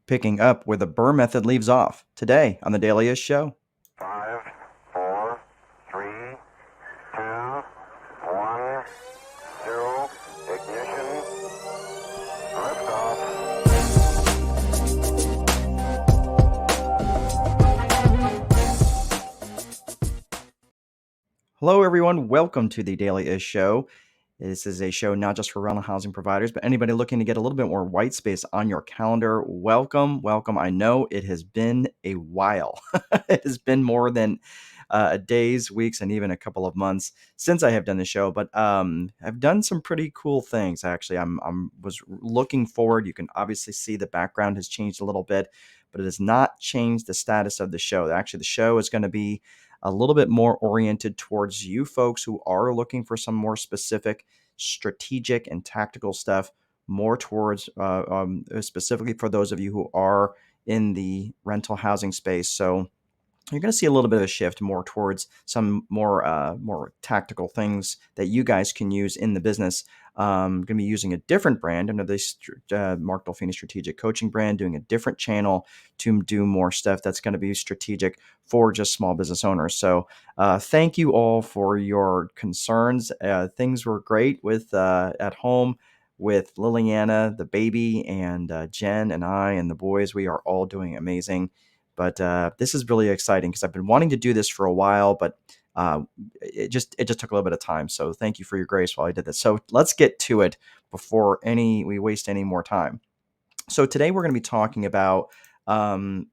picking up where the BRRRR Method leaves off today on the Daily-ish Show. 5, 4, 3, 2, 1, 0, ignition, liftoff. Hello, everyone. Welcome to the Daily-ish Show. This is a show not just for rental housing providers, but anybody looking to get a little bit more white space on your calendar. Welcome. I know it has been a while. It has been more than days, weeks, and even a couple of months since I have done the show. But I've done some pretty cool things. Actually, was looking forward. You can obviously see the background has changed a little bit, but it has not changed the status of the show. Actually, the show is going to be a little bit more oriented towards you folks who are looking for some more specific strategic and tactical stuff, more towards specifically for those of you who are in the rental housing space. So you're going to see a little bit of a shift more towards some more tactical things that you guys can use in the business. Going to be using a different brand under this Mark Dolfini Strategic Coaching brand, doing a different channel to do more stuff that's going to be strategic for just small business owners. So thank you all for your concerns. Things were great with at home with Liliana, the baby, and Jen and I and the boys. We are all doing amazing. But this is really exciting because I've been wanting to do this for a while, but it just took a little bit of time. So thank you for your grace while I did this. So let's get to it before we waste any more time. So today we're going to be talking about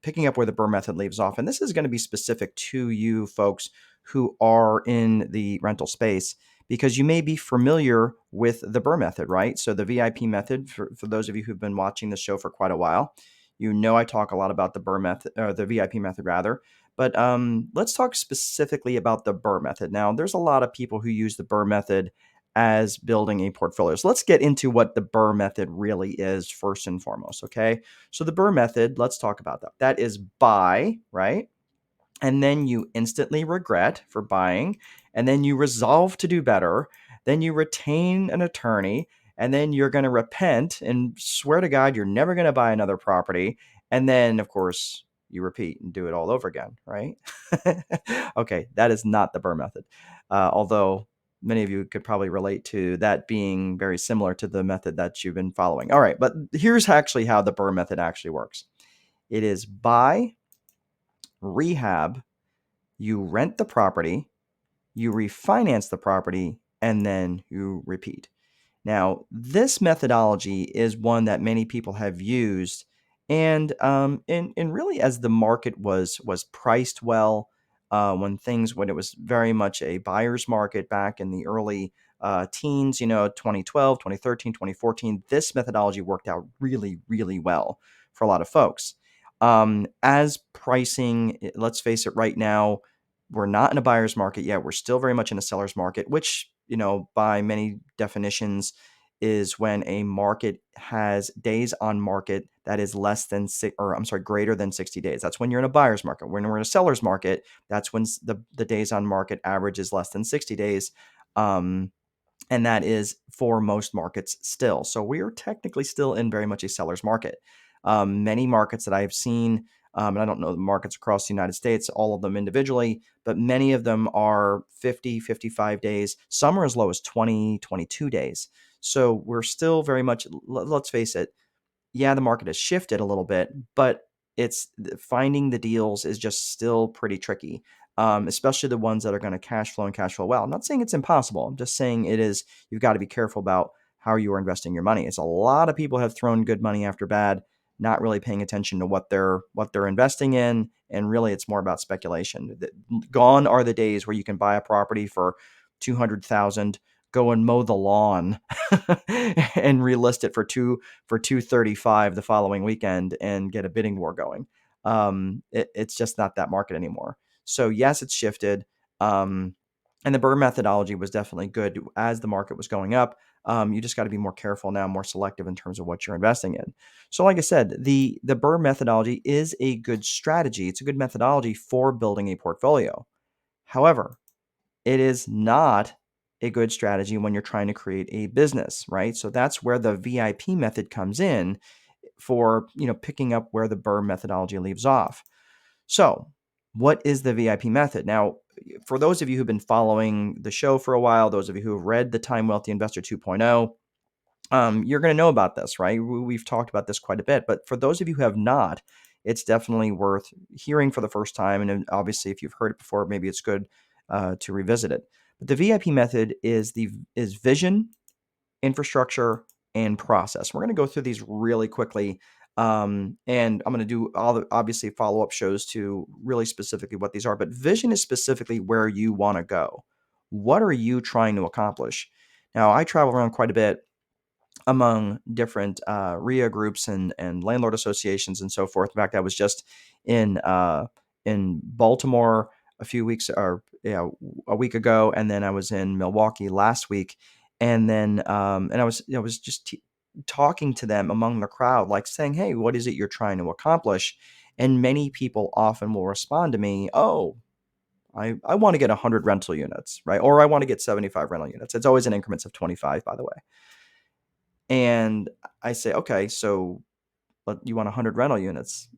picking up where the BRRRR Method leaves off. And this is going to be specific to you folks who are in the rental space, because you may be familiar with the BRRRR Method, right? So the VIP method, for those of you who've been watching the show for quite a while, you know I talk a lot about the BRRRR Method, or the VIP method rather. But let's talk specifically about the BRRRR Method. Now, there's a lot of people who use the BRRRR Method as building a portfolio. So let's get into what the BRRRR Method really is first and foremost, okay? So the BRRRR Method, let's talk about that. That is buy, right? And then you instantly regret for buying, and then you resolve to do better, then you retain an attorney, and then you're going to repent and swear to God you're never going to buy another property, and then of course you repeat and do it all over again, right? Okay, that is not the BRRRR Method, although many of you could probably relate to that being very similar to the method that you've been following. All right, but here's actually how the BRRRR Method actually works. It is buy, rehab, you rent the property, you refinance the property, and then you repeat. Now, this methodology is one that many people have used, and really as the market was priced well, when it was very much a buyer's market back in the early teens, 2012, 2013, 2014, this methodology worked out really, really well for a lot of folks. As pricing, let's face it, right now, we're not in a buyer's market yet. We're still very much in a seller's market, which, by many definitions, is when a market has days on market that is greater than 60 days. That's when you're in a buyer's market. When we're in a seller's market, that's when the days on market average is less than 60 days. And that is for most markets still. So we are technically still in very much a seller's market. Many markets that I have seen, and I don't know the markets across the United States, all of them individually, but many of them are 50, 55 days. Some are as low as 20, 22 days. So we're still very much, let's face it, yeah, the market has shifted a little bit, but it's finding the deals is just still pretty tricky, especially the ones that are going to cash flow and cash flow well. I'm not saying it's impossible. I'm just saying you've got to be careful about how you are investing your money. It's a lot of people have thrown good money after bad, not really paying attention to what they're investing in, and really it's more about speculation. Gone are the days where you can buy a property for 200,000, go and mow the lawn and relist it for 235 the following weekend and get a bidding war going. It's just not that market anymore. So yes, it's shifted. And the BRRRR methodology was definitely good as the market was going up. You just got to be more careful now, more selective in terms of what you're investing in. So like I said, the BRRRR methodology is a good strategy. It's a good methodology for building a portfolio. However, it is not a good strategy when you're trying to create a business, right? So that's where the VIP method comes in. for picking up where the BRRRR methodology leaves off. So, what is the VIP method? Now, for those of you who've been following the show for a while, those of you who have read the Time Wealthy Investor 2.0, you're going to know about this, right? We've talked about this quite a bit, but for those of you who have not, it's definitely worth hearing for the first time. And obviously, if you've heard it before, maybe it's good to revisit it. But the VIP method is vision, infrastructure, and process. We're going to go through these really quickly. And I'm going to do all the obviously follow-up shows to really specifically what these are. But vision is specifically where you want to go. What are you trying to accomplish? Now, I travel around quite a bit among different RIA groups and landlord associations and so forth. In fact, I was just in Baltimore a few weeks or a week ago, and then I was in Milwaukee last week, and then and I was just talking to them among the crowd, like saying, "Hey, what is it you're trying to accomplish?" And many people often will respond to me, "Oh, I want to get 100 rental units, right? Or I want to get 75 rental units." It's always in increments of 25, by the way. And I say, okay, so you want 100 rental units.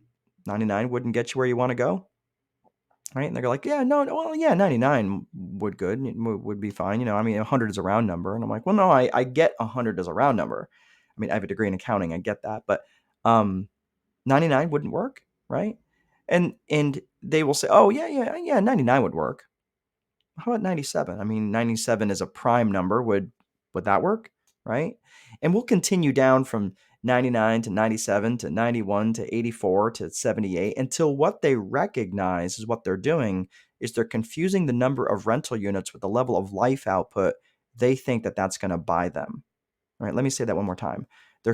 99 wouldn't get you where you want to go, right? And they're like, yeah, no, well, yeah, 99 would be fine. I mean, 100 is a round number. And I'm like, well, no, I get 100 as a round number. I mean, I have a degree in accounting. I get that. But 99 wouldn't work, right? And they will say, oh, yeah, 99 would work. How about 97? I mean, 97 is a prime number. Would that work? Right? And we'll continue down from 99 to 97 to 91 to 84 to 78 until what they recognize is what they're doing is they're confusing the number of rental units with the level of life output they think that that's going to buy them. All right, let me say that one more time. They're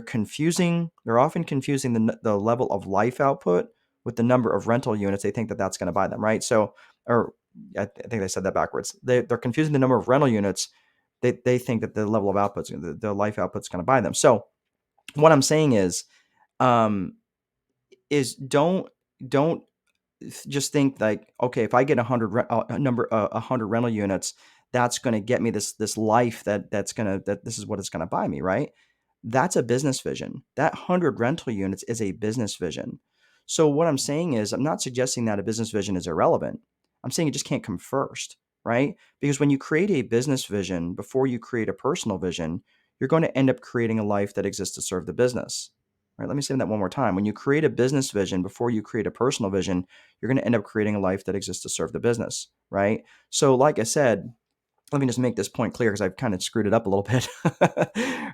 often confusing the level of life output with the number of rental units they think that that's going to buy them, right? So, or I think they said that backwards. They're confusing the number of rental units they think that the level of output, the life output is going to buy them. So, what I'm saying um, is don't just think like, okay, if I get 100 rental units, that's going to get me this life that this is what it's going to buy me, right? That's a business vision. That 100 rental units is a business vision. So what I'm saying is, I'm not suggesting that a business vision is irrelevant. I'm saying it just can't come first, right? Because when you create a business vision before you create a personal vision, you're going to end up creating a life that exists to serve the business. Right? Let me say that one more time. When you create a business vision before you create a personal vision, you're going to end up creating a life that exists to serve the business, right? So, like I said, let me just make this point clear because I've kind of screwed it up a little bit.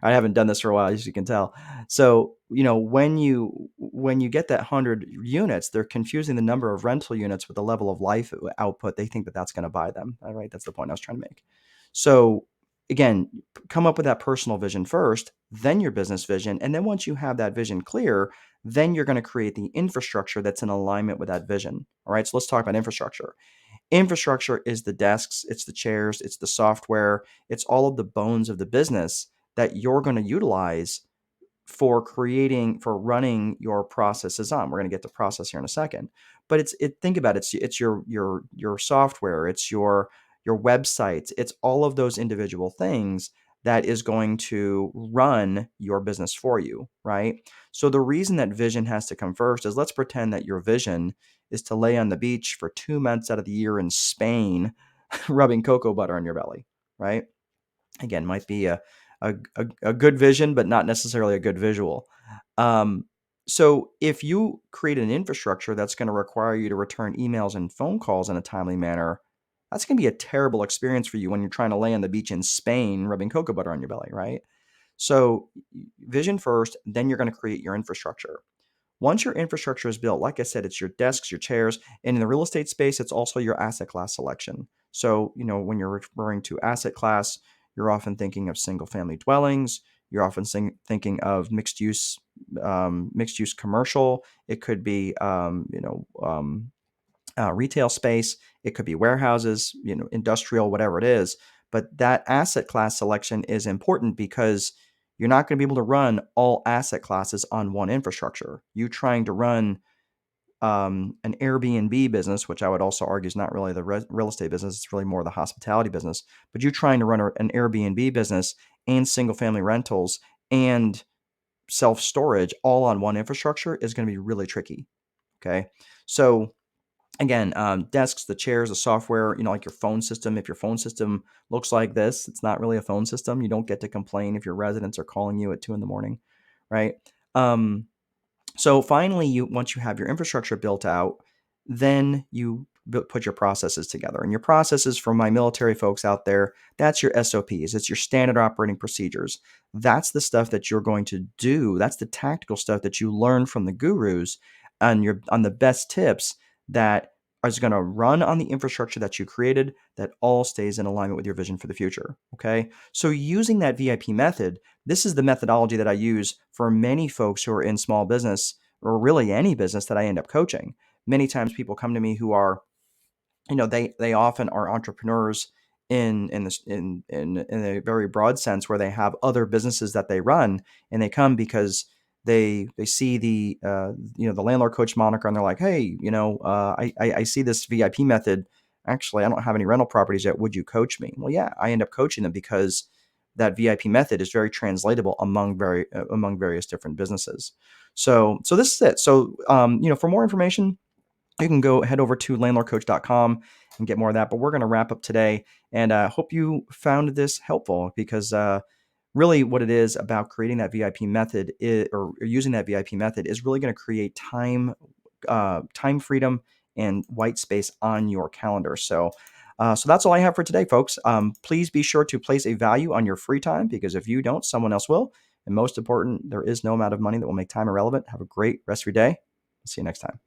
I haven't done this for a while, as you can tell. So, when you get that 100 units, they're confusing the number of rental units with the level of life output they think that that's going to buy them. All right, that's the point I was trying to make. So, again, come up with that personal vision first, then your business vision, and then once you have that vision clear, then you're going to create the infrastructure that's in alignment with that vision. All right, so let's talk about infrastructure. Infrastructure is the desks, it's the chairs, it's the software, it's all of the bones of the business that you're going to utilize for running your processes on. We're going to get to process here in a second. But think about it, it's your software, it's your websites, it's all of those individual things that is going to run your business for you, right? So the reason that vision has to come first is, let's pretend that your vision is to lay on the beach for 2 months out of the year in Spain, rubbing cocoa butter on your belly, right? Again, might be a good vision, but not necessarily a good visual. Um, so if you create an infrastructure that's going to require you to return emails and phone calls in a timely manner, that's going to be a terrible experience for you when you're trying to lay on the beach in Spain rubbing cocoa butter on your belly, right? So vision first, then you're going to create your infrastructure. Once your infrastructure is built, like I said, it's your desks, your chairs, and in the real estate space, it's also your asset class selection. So, when you're referring to asset class, you're often thinking of single family dwellings. You're often thinking of mixed use commercial. It could be, retail space. It could be warehouses, industrial, whatever it is. But that asset class selection is important because you're not going to be able to run all asset classes on one infrastructure. You trying to run an Airbnb business, which I would also argue is not really the real estate business, it's really more the hospitality business. But you trying to run an Airbnb business and single family rentals and self-storage all on one infrastructure is going to be really tricky. Okay. So again, desks, the chairs, the software, like your phone system. If your phone system looks like this, it's not really a phone system. You don't get to complain if your residents are calling you at 2 a.m, right? Um, so finally, once you have your infrastructure built out, then you put your processes together. And your processes, for my military folks out there, that's your SOPs. It's your standard operating procedures. That's the stuff that you're going to do. That's the tactical stuff that you learn from the gurus on the best tips that is going to run on the infrastructure that you created, that all stays in alignment with your vision for the future. Okay. So using that VIP method, this is the methodology that I use for many folks who are in small business, or really any business that I end up coaching. Many times people come to me who are, they often are entrepreneurs in this in a very broad sense, where they have other businesses that they run, and they come because they see the landlord coach moniker, and they're like, hey, I see this VIP method. Actually, I don't have any rental properties yet. Would you coach me? Well, yeah, I end up coaching them because that VIP method is very translatable among various different businesses. So this is it. So for more information, you can go head over to landlordcoach.com and get more of that. But we're going to wrap up today, and hope you found this helpful, because really what it is about creating that VIP method or using that VIP method is really going to create time freedom and white space on your calendar. So that's all I have for today, folks. Please be sure to place a value on your free time, because if you don't, someone else will. And most important, there is no amount of money that will make time irrelevant. Have a great rest of your day. See you next time.